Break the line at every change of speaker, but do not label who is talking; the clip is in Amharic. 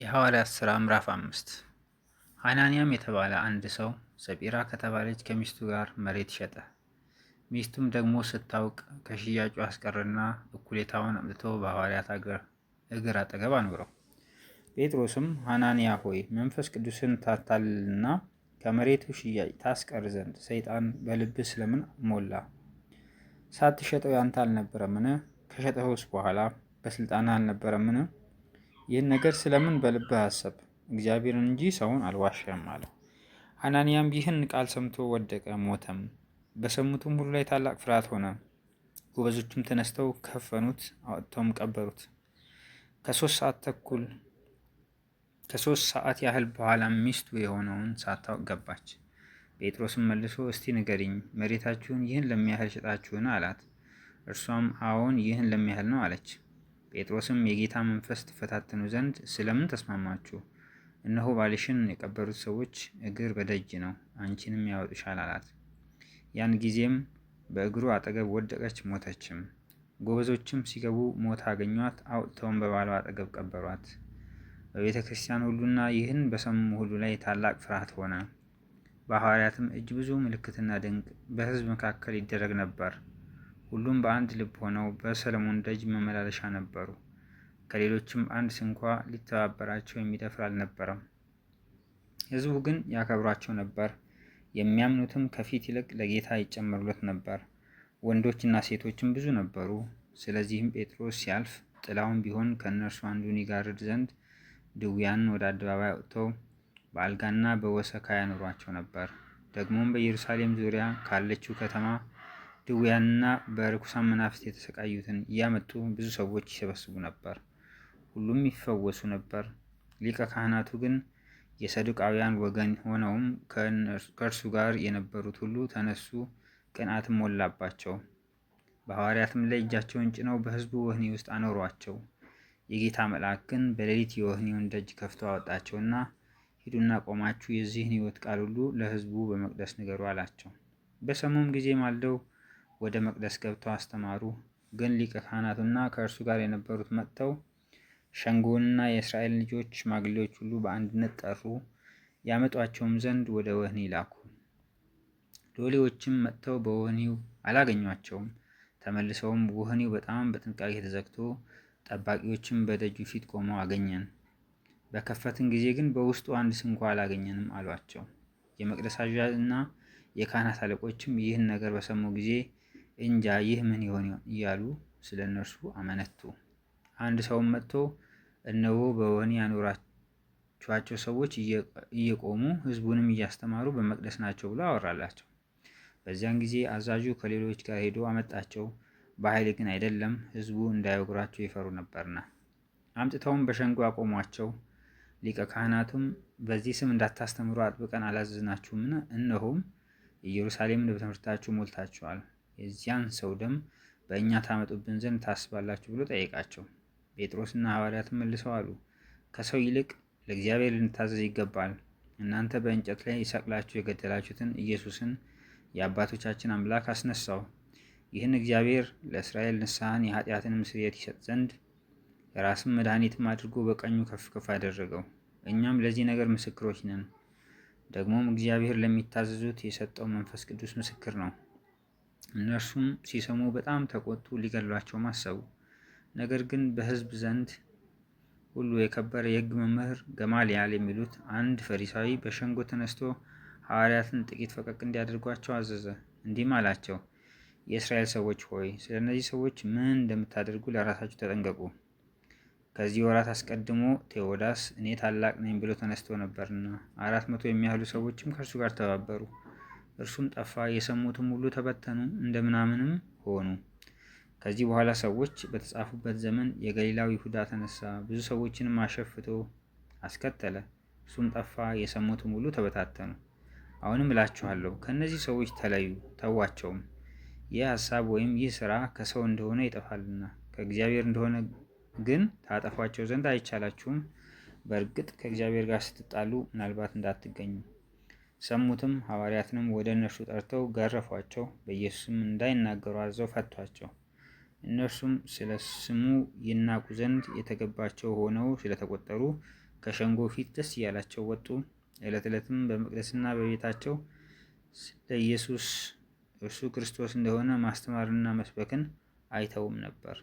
የሐዋርያት ሥራ ምዕራፍ 5 ሐናንያም የተባለ አንድ ሰው ሰጲራ ከተባለች ከሚስቱ ጋር መሬት ሸጠ። ሚስቱም ደግሞ ስታውቅ ከሽያጩ አስቀረና እኩሌታውን አምጥቶ በሐዋርያት እግር አጠገብ አኖረው። ጴጥሮስም ሐናንያ ሆይ መንፈስ ቅዱስን ታታልልና ከመሬቱ ሽያጭ ታስቀር ዘንድ ሰይጣን በልብህ ስለምን ሞላ? ሳትሸጠው ያንተ አልነበረምን? ከሸጠኸውስ በኋላ በስልጣንህ አልነበረምን? ይህን ነገር ስለምን በልብህ አሰብ? እግዚአብሔርን እንጂ ሰውን አልዋሸም አለው። ሐናንያም ይህን ቃል ሰምቶ ወደቀ፣ ሞተም። በሰሙትም ሁሉ ላይ ታላቅ ፍርሃት ሆነ። ጎበዞችም ተነስተው ከፈኑት፣ አውጥተውም ቀበሩት። ከሶስት ሰዓት ያህል በኋላ ሚስቱ የሆነውን ሳታውቅ ገባች። ጴጥሮስም መልሶ እስቲ ንገሪኝ፣ መሬታችሁን ይህን ለሚያህል ሸጣችሁን? አላት። እርሷም አዎን፣ ይህን ለሚያህል ነው አለች። ጴጥሮስም የጌታ መንፈስ ትፈታተኑ ዘንድ ስለምን ተስማማችሁ? እነሆ ባልሽን የቀበሩት ሰዎች እግር በደጅ ነው፣ አንቺንም ያወጡሻል አላት። ያን ጊዜም በእግሩ አጠገብ ወደቀች፣ ሞተችም። ጎበዞችም ሲገቡ ሞታ አገኟት፣ አውጥተውም በባሏ አጠገብ ቀበሯት። በቤተ ክርስቲያን ሁሉና ይህን በሰሙ ሁሉ ላይ ታላቅ ፍርሃት ሆነ። በሐዋርያትም እጅ ብዙ ምልክትና ድንቅ በሕዝብ መካከል ይደረግ ነበር። ሁሉም በአንድ ልብ ሆነው በሰለሞን ደጅ መመላለሻ ነበሩ። ከሌሎችም አንድ ስንኳ ሊተባበራቸው የሚደፍር አልነበረም። ሕዝቡ ግን ያከብሯቸው ነበር። የሚያምኑትም ከፊት ይልቅ ለጌታ ይጨመሩለት ነበር። ወንዶችና ሴቶችም ብዙ ነበሩ። ስለዚህም ጴጥሮስ ሲያልፍ ጥላውን ቢሆን ከእነርሱ አንዱን ይጋርድ ዘንድ ድውያንን ወደ አደባባይ አውጥተው በአልጋና በወሰካ ያኖሯቸው ነበር። ደግሞም በኢየሩሳሌም ዙሪያ ካለችው ከተማ ድውያንና በርኩሳን መናፍስት የተሰቃዩትን እያመጡ ብዙ ሰዎች ይሰበስቡ ነበር። ሁሉም ይፈወሱ ነበር። ሊቀ ካህናቱ ግን የሰዱቃውያን ወገን ሆነውም ከእርሱ ጋር የነበሩት ሁሉ ተነሱ፣ ቅንዓትም ሞላባቸው። በሐዋርያትም ላይ እጃቸውን ጭነው በሕዝቡ ወህኒ ውስጥ አኖሯቸው። የጌታ መልአክ ግን በሌሊት የወህኒውን ደጅ ከፍቶ አወጣቸውና ሂዱና ቆማችሁ የዚህን ሕይወት ቃል ሁሉ ለሕዝቡ በመቅደስ ንገሩ አላቸው። በሰሙም ጊዜ ማልደው ወደ መቅደስ ገብተው አስተማሩ። ግን ሊቀ ካህናቱና ከእርሱ ጋር የነበሩት መጥተው ሸንጎውንና የእስራኤል ልጆች ሽማግሌዎች ሁሉ በአንድነት ጠሩ፣ ያመጧቸውም ዘንድ ወደ ወህኒ ላኩ። ሎሌዎችም መጥተው በወህኒው አላገኟቸውም። ተመልሰውም ወህኒው በጣም በጥንቃቄ ተዘግቶ ጠባቂዎችም በደጁ ፊት ቆመው አገኘን፣ በከፈትን ጊዜ ግን በውስጡ አንድ ስንኳ አላገኘንም አሏቸው። የመቅደስ አዛዥና የካህናት አለቆችም ይህን ነገር በሰሙ ጊዜ እንጃ ይህ ምን ይሆን እያሉ ስለ እነርሱ አመነቱ። አንድ ሰውም መጥቶ እነሆ በወህኒ ያኖራችኋቸው ሰዎች እየቆሙ ሕዝቡንም እያስተማሩ በመቅደስ ናቸው ብሎ አወራላቸው። በዚያን ጊዜ አዛዡ ከሌሎች ጋር ሄዶ አመጣቸው። በኃይል ግን አይደለም፣ ሕዝቡ እንዳይወግሯቸው ይፈሩ ነበርና። አምጥተውም በሸንጎ አቆሟቸው። ሊቀ ካህናቱም በዚህ ስም እንዳታስተምሩ አጥብቀን አላዘዝናችሁምን? እነሆም ኢየሩሳሌምን በትምህርታችሁ ሞልታችኋል። የዚያን ሰው ደም በእኛ ታመጡብን ዘንድ ታስባላችሁ ብሎ ጠየቃቸው። ጴጥሮስና ሐዋርያትም መልሰው አሉ፣ ከሰው ይልቅ ለእግዚአብሔር ልንታዘዝ ይገባል። እናንተ በእንጨት ላይ ሰቅላችሁ የገደላችሁትን ኢየሱስን የአባቶቻችን አምላክ አስነሳው። ይህን እግዚአብሔር ለእስራኤል ንስሐን የኃጢአትንም ስርየት ይሰጥ ዘንድ የራስም መድኃኒትም አድርጎ በቀኙ ከፍ ከፍ አደረገው። እኛም ለዚህ ነገር ምስክሮች ነን። ደግሞም እግዚአብሔር ለሚታዘዙት የሰጠው መንፈስ ቅዱስ ምስክር ነው። እነርሱም ሲሰሙ በጣም ተቆጡ፣ ሊገድሏቸውም አሰቡ። ነገር ግን በሕዝብ ዘንድ ሁሉ የከበረ የሕግ መምህር ገማልያል የሚሉት አንድ ፈሪሳዊ በሸንጎ ተነስቶ ሐዋርያትን ጥቂት ፈቀቅ እንዲያደርጓቸው አዘዘ። እንዲህም አላቸው፣ የእስራኤል ሰዎች ሆይ ስለ እነዚህ ሰዎች ምን እንደምታደርጉ ለራሳችሁ ተጠንቀቁ። ከዚህ ወራት አስቀድሞ ቴዎዳስ እኔ ታላቅ ነኝ ብሎ ተነስቶ ነበርና 400 የሚያህሉ ሰዎችም ከእርሱ ጋር ተባበሩ። እርሱም ጠፋ፣ የሰሙትም ሁሉ ተበተኑ፣ እንደምናምንም ሆኑ። ከዚህ በኋላ ሰዎች በተጻፉበት ዘመን የገሊላው ይሁዳ ተነሳ፣ ብዙ ሰዎችንም አሸፍቶ አስከተለ። እርሱም ጠፋ፣ የሰሙትም ሁሉ ተበታተኑ። አሁንም እላችኋለሁ ከእነዚህ ሰዎች ተለዩ፣ ተዋቸውም። ይህ ሐሳብ ወይም ይህ ሥራ ከሰው እንደሆነ ይጠፋልና ከእግዚአብሔር እንደሆነ ግን ታጠፏቸው ዘንድ አይቻላችሁም። በእርግጥ ከእግዚአብሔር ጋር ስትጣሉ ምናልባት እንዳትገኙ። ሰሙትም። ሐዋርያትንም ወደ እነርሱ ጠርተው ገረፏቸው፣ በኢየሱስም እንዳይናገሩ አዘው ፈቷቸው። እነርሱም ስለ ስሙ ይናቁ ዘንድ የተገባቸው ሆነው ስለተቆጠሩ ከሸንጎ ፊት ደስ እያላቸው ወጡ። ዕለት ዕለትም በመቅደስና በቤታቸው ለኢየሱስ እርሱ ክርስቶስ እንደሆነ ማስተማርና መስበክን አይተውም ነበር።